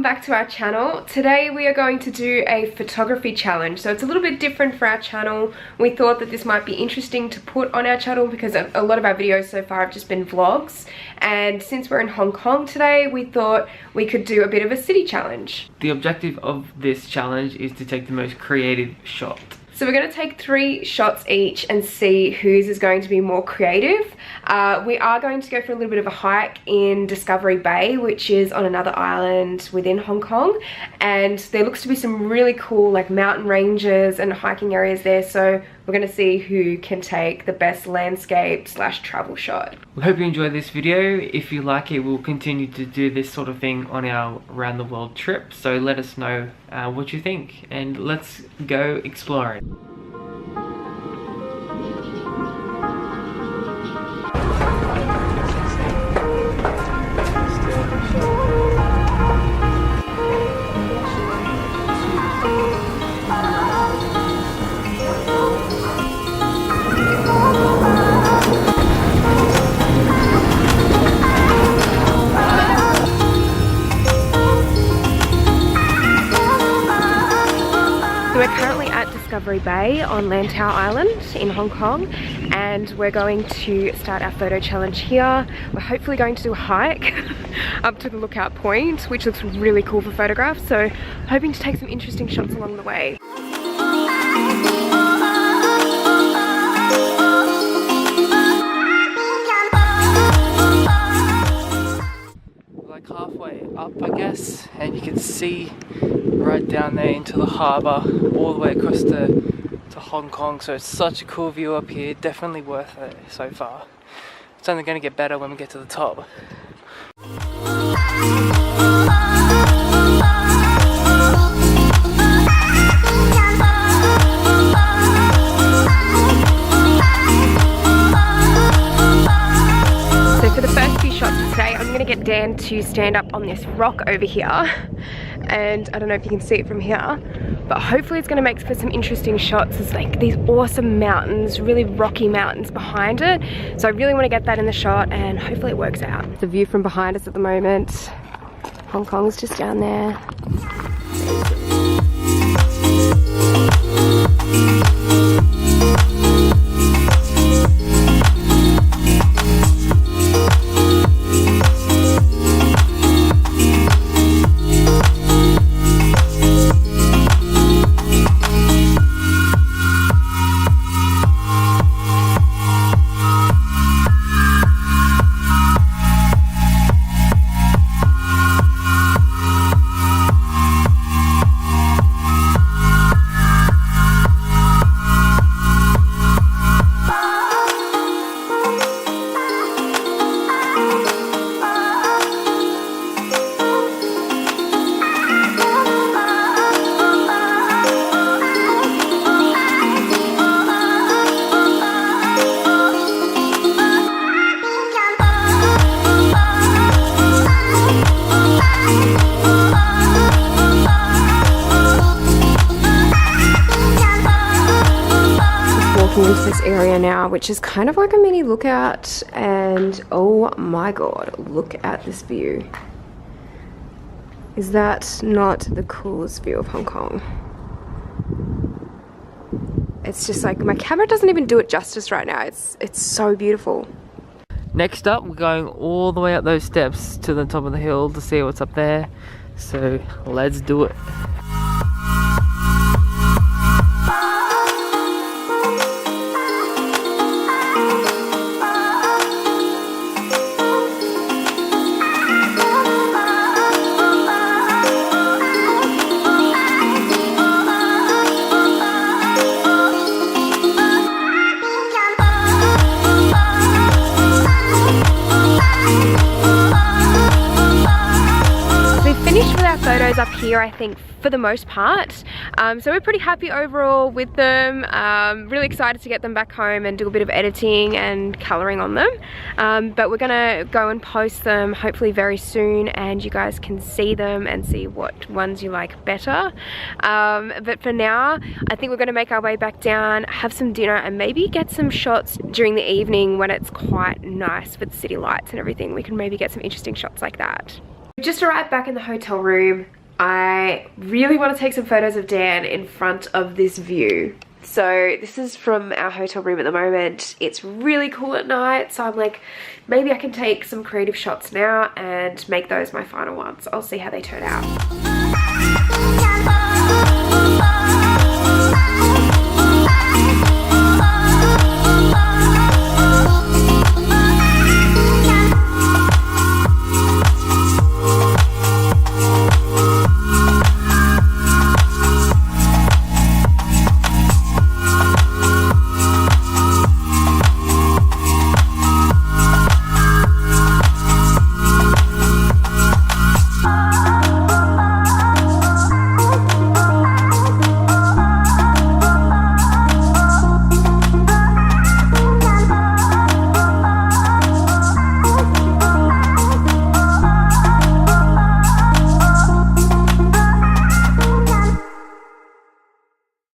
back to our channel. Today we are going to do a photography challenge. So it's a little bit different for our channel. We thought that this might be interesting to put on our channel because a lot of our videos so far have just been vlogs. And since we're in Hong Kong today, we thought we could do a bit of a city challenge. The objective of this challenge is to take the most creative shot. So we're going to take 3 shots each and see whose is going to be more creative. We are going to go for a little bit of a hike in Discovery Bay, which is on another island within Hong Kong. And there looks to be some really cool like mountain ranges and hiking areas there. So we're going to see who can take the best landscape / travel shot. We hope you enjoyed this video. If you like it, we'll continue to do this sort of thing on our around the world trip. So let us know what you think and let's go exploring. So we're currently at Discovery Bay on Lantau Island in Hong Kong, and we're going to start our photo challenge here. We're hopefully going to do a hike up to the lookout point, which looks really cool for photographs, so hoping to take some interesting shots along the way. Like halfway up, I guess, and you can see right down there into the harbour all the way across to Hong Kong. So it's such a cool view up here, definitely worth it so far. It's only going to get better when we get to the top. So for the first few shots today, I'm going to get Dan to stand up on this rock over here, and I don't know if you can see it from here, but hopefully it's going to make for some interesting shots. There's like these awesome mountains, really rocky mountains behind it, so I really want to get that in the shot and hopefully it works out. The view from behind us at the moment, Hong Kong's just down there. Into this area now, which is kind of like a mini lookout, and oh my god, look at this view. Is that not the coolest view of Hong Kong? It's just like, my camera doesn't even do it justice right now. It's so beautiful. Next up, we're going all the way up those steps to the top of the hill to see what's up there. So let's do it. Photos up here, I think, for the most part. So we're pretty happy overall with them. Really excited to get them back home and do a bit of editing and colouring on them. But we're gonna go and post them hopefully very soon, and you guys can see them and see what ones you like better. But for now, I think we're gonna make our way back down, have some dinner, and maybe get some shots during the evening when it's quite nice with city lights and everything. We can maybe get some interesting shots like that. Just arrived back in the hotel room. I really want to take some photos of Dan in front of this view. So this is from our hotel room at the moment. It's really cool at night, so I'm like, maybe I can take some creative shots now and make those my final ones. I'll see how they turn out.